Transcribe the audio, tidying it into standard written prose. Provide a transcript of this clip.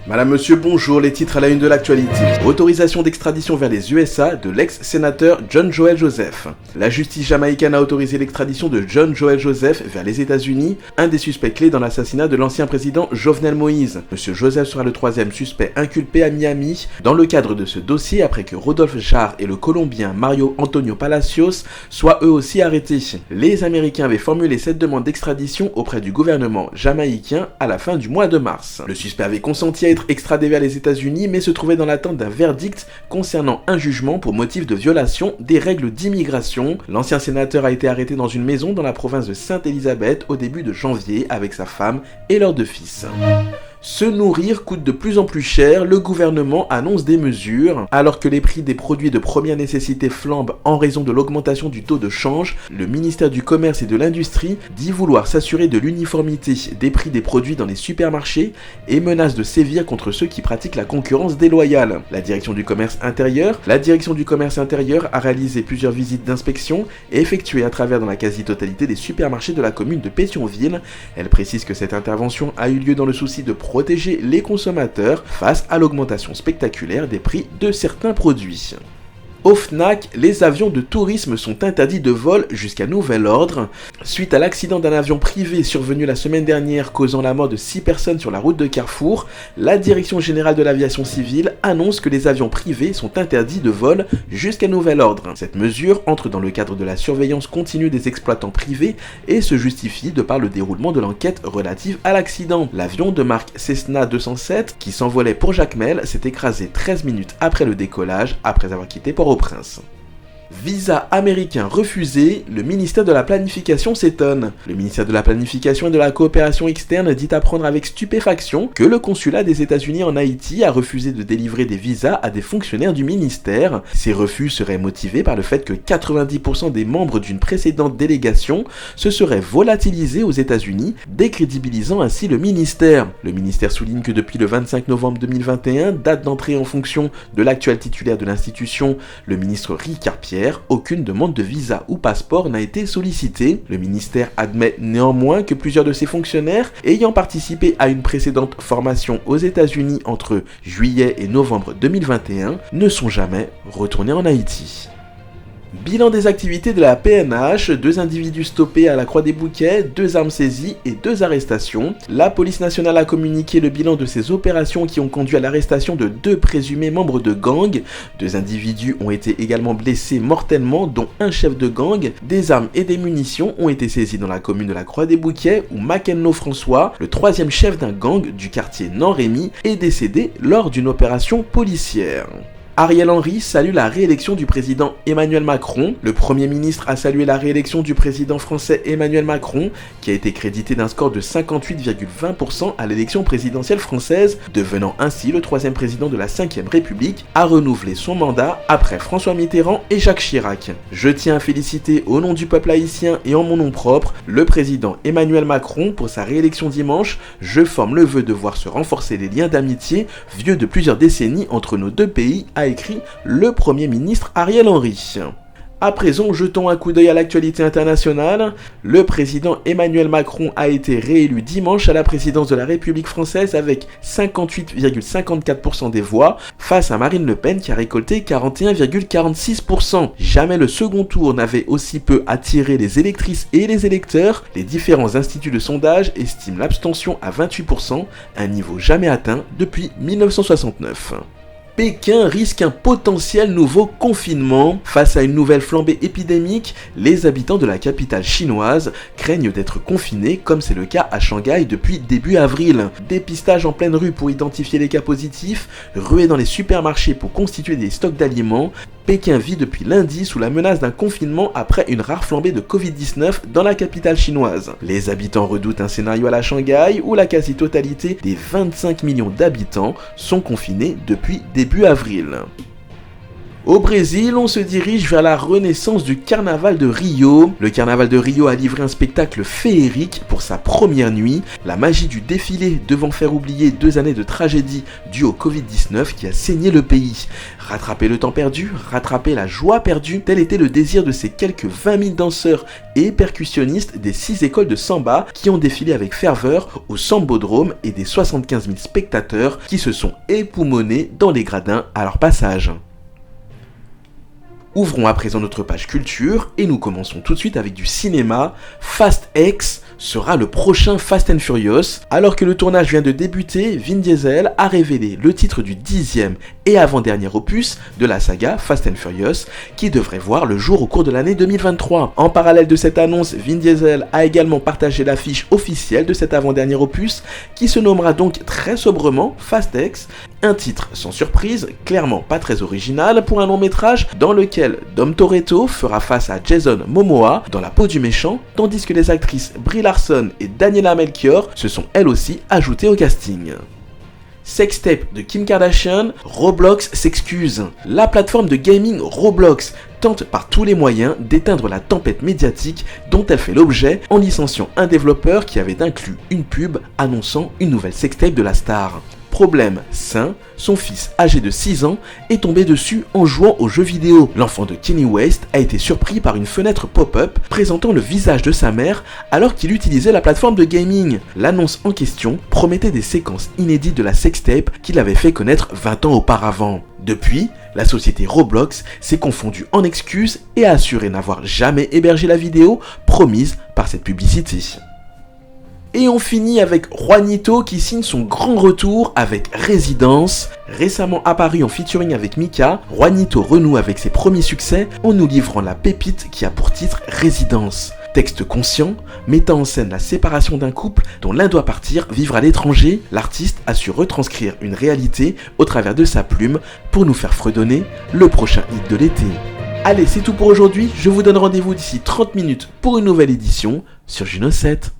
Madame, monsieur, bonjour, les titres à la une de l'actualité. Autorisation d'extradition vers les USA de l'ex-sénateur John Joel Joseph. La justice jamaïcaine a autorisé l'extradition de John Joel Joseph vers les États-Unis, un des suspects clés dans l'assassinat de l'ancien président Jovenel Moïse. Monsieur Joseph sera le troisième suspect inculpé à Miami dans le cadre de ce dossier après que Rodolphe Jarre et le Colombien Mario Antonio Palacios soient eux aussi arrêtés. Les Américains avaient formulé cette demande d'extradition auprès du gouvernement jamaïcain à la fin du mois de mars. Le suspect avait consenti à être extradé vers les États-Unis mais se trouvait dans l'attente d'un verdict concernant un jugement pour motif de violation des règles d'immigration. L'ancien sénateur a été arrêté dans une maison dans la province de Sainte-Élisabeth au début de janvier avec sa femme et leurs 2 fils. Se nourrir coûte de plus en plus cher, le gouvernement annonce des mesures. Alors que les prix des produits de première nécessité flambent en raison de l'augmentation du taux de change, le ministère du Commerce et de l'Industrie dit vouloir s'assurer de l'uniformité des prix des produits dans les supermarchés et menace de sévir contre ceux qui pratiquent la concurrence déloyale. La direction du commerce intérieur a réalisé plusieurs visites d'inspection et effectuées à travers dans la quasi-totalité des supermarchés de la commune de Pétionville. Elle précise que cette intervention a eu lieu dans le souci de protéger les consommateurs face à l'augmentation spectaculaire des prix de certains produits. Au FNAC, les avions de tourisme sont interdits de vol jusqu'à nouvel ordre. Suite à l'accident d'un avion privé survenu la semaine dernière causant la mort de 6 personnes sur la route de Carrefour, la Direction Générale de l'Aviation Civile annonce que les avions privés sont interdits de vol jusqu'à nouvel ordre. Cette mesure entre dans le cadre de la surveillance continue des exploitants privés et se justifie de par le déroulement de l'enquête relative à l'accident. L'avion de marque Cessna 207 qui s'envolait pour Jacmel s'est écrasé 13 minutes après le décollage après avoir quitté Port-au-Prince. Visa américain refusé, le ministère de la Planification s'étonne. Le ministère de la Planification et de la Coopération externe dit apprendre avec stupéfaction que le consulat des États-Unis en Haïti a refusé de délivrer des visas à des fonctionnaires du ministère. Ces refus seraient motivés par le fait que 90% des membres d'une précédente délégation se seraient volatilisés aux États-Unis, décrédibilisant ainsi le ministère. Le ministère souligne que depuis le 25 novembre 2021, date d'entrée en fonction de l'actuel titulaire de l'institution, le ministre Ricard Pierre, aucune demande de visa ou passeport n'a été sollicitée. Le ministère admet néanmoins que plusieurs de ses fonctionnaires ayant participé à une précédente formation aux États-Unis entre juillet et novembre 2021 ne sont jamais retournés en Haïti. Bilan des activités de la PNH, 2 individus stoppés à la Croix-des-Bouquets, 2 armes saisies et 2 arrestations. La police nationale a communiqué le bilan de ces opérations qui ont conduit à l'arrestation de 2 présumés membres de gang. 2 individus ont été également blessés mortellement, dont un chef de gang. Des armes et des munitions ont été saisies dans la commune de la Croix-des-Bouquets où Makenno François, le 3e chef d'un gang du quartier Nan-Rémy, est décédé lors d'une opération policière. Ariel Henry salue la réélection du président Emmanuel Macron. Le Premier ministre a salué la réélection du président français Emmanuel Macron, qui a été crédité d'un score de 58,20% à l'élection présidentielle française, devenant ainsi le 3e président de la 5e République à renouveler son mandat après François Mitterrand et Jacques Chirac. Je tiens à féliciter au nom du peuple haïtien et en mon nom propre, le président Emmanuel Macron pour sa réélection dimanche. Je forme le vœu de voir se renforcer les liens d'amitié vieux de plusieurs décennies entre nos 2 pays, a écrit le Premier ministre Ariel Henry. À présent, jetons un coup d'œil à l'actualité internationale. Le président Emmanuel Macron a été réélu dimanche à la présidence de la République française avec 58,54% des voix face à Marine Le Pen qui a récolté 41,46%. Jamais le second tour n'avait aussi peu attiré les électrices et les électeurs. Les différents instituts de sondage estiment l'abstention à 28%, un niveau jamais atteint depuis 1969. Pékin risque un potentiel nouveau confinement. Face à une nouvelle flambée épidémique, les habitants de la capitale chinoise craignent d'être confinés comme c'est le cas à Shanghai depuis début avril. Dépistage en pleine rue pour identifier les cas positifs, ruée dans les supermarchés pour constituer des stocks d'aliments. Pékin vit depuis lundi sous la menace d'un confinement après une rare flambée de Covid-19 dans la capitale chinoise. Les habitants redoutent un scénario à la Shanghai où la quasi-totalité des 25 millions d'habitants sont confinés depuis début avril. Au Brésil, on se dirige vers la renaissance du carnaval de Rio. Le carnaval de Rio a livré un spectacle féerique pour sa première nuit. La magie du défilé devant faire oublier 2 années de tragédie due au Covid-19 qui a saigné le pays. Rattraper le temps perdu, rattraper la joie perdue, tel était le désir de ces quelques 20 000 danseurs et percussionnistes des 6 écoles de samba qui ont défilé avec ferveur au Sambodrome et des 75 000 spectateurs qui se sont époumonés dans les gradins à leur passage. Ouvrons à présent notre page culture et nous commençons tout de suite avec du cinéma. Fast X sera le prochain Fast and Furious. Alors que le tournage vient de débuter, Vin Diesel a révélé le titre du 10e et avant-dernier opus de la saga Fast and Furious qui devrait voir le jour au cours de l'année 2023. En parallèle de cette annonce, Vin Diesel a également partagé l'affiche officielle de cet avant-dernier opus qui se nommera donc très sobrement Fast X. Un titre sans surprise, clairement pas très original pour un long métrage dans lequel Dom Toretto fera face à Jason Momoa dans la peau du méchant, tandis que les actrices Brie Larson et Daniela Melchior se sont elles aussi ajoutées au casting. Sextape de Kim Kardashian, Roblox s'excuse. La plateforme de gaming Roblox tente par tous les moyens d'éteindre la tempête médiatique dont elle fait l'objet en licenciant un développeur qui avait inclus une pub annonçant une nouvelle sextape de la star. Problème sain, son fils âgé de 6 ans est tombé dessus en jouant aux jeux vidéo. L'enfant de Kanye West a été surpris par une fenêtre pop-up présentant le visage de sa mère alors qu'il utilisait la plateforme de gaming. L'annonce en question promettait des séquences inédites de la sextape qu'il avait fait connaître 20 ans auparavant. Depuis, la société Roblox s'est confondue en excuses et a assuré n'avoir jamais hébergé la vidéo promise par cette publicité. Et on finit avec Juanito qui signe son grand retour avec Résidence. Récemment apparu en featuring avec Mika, Juanito renoue avec ses premiers succès en nous livrant la pépite qui a pour titre Résidence. Texte conscient, mettant en scène la séparation d'un couple dont l'un doit partir vivre à l'étranger, l'artiste a su retranscrire une réalité au travers de sa plume pour nous faire fredonner le prochain hit de l'été. Allez, c'est tout pour aujourd'hui, je vous donne rendez-vous d'ici 30 minutes pour une nouvelle édition sur Juno 7.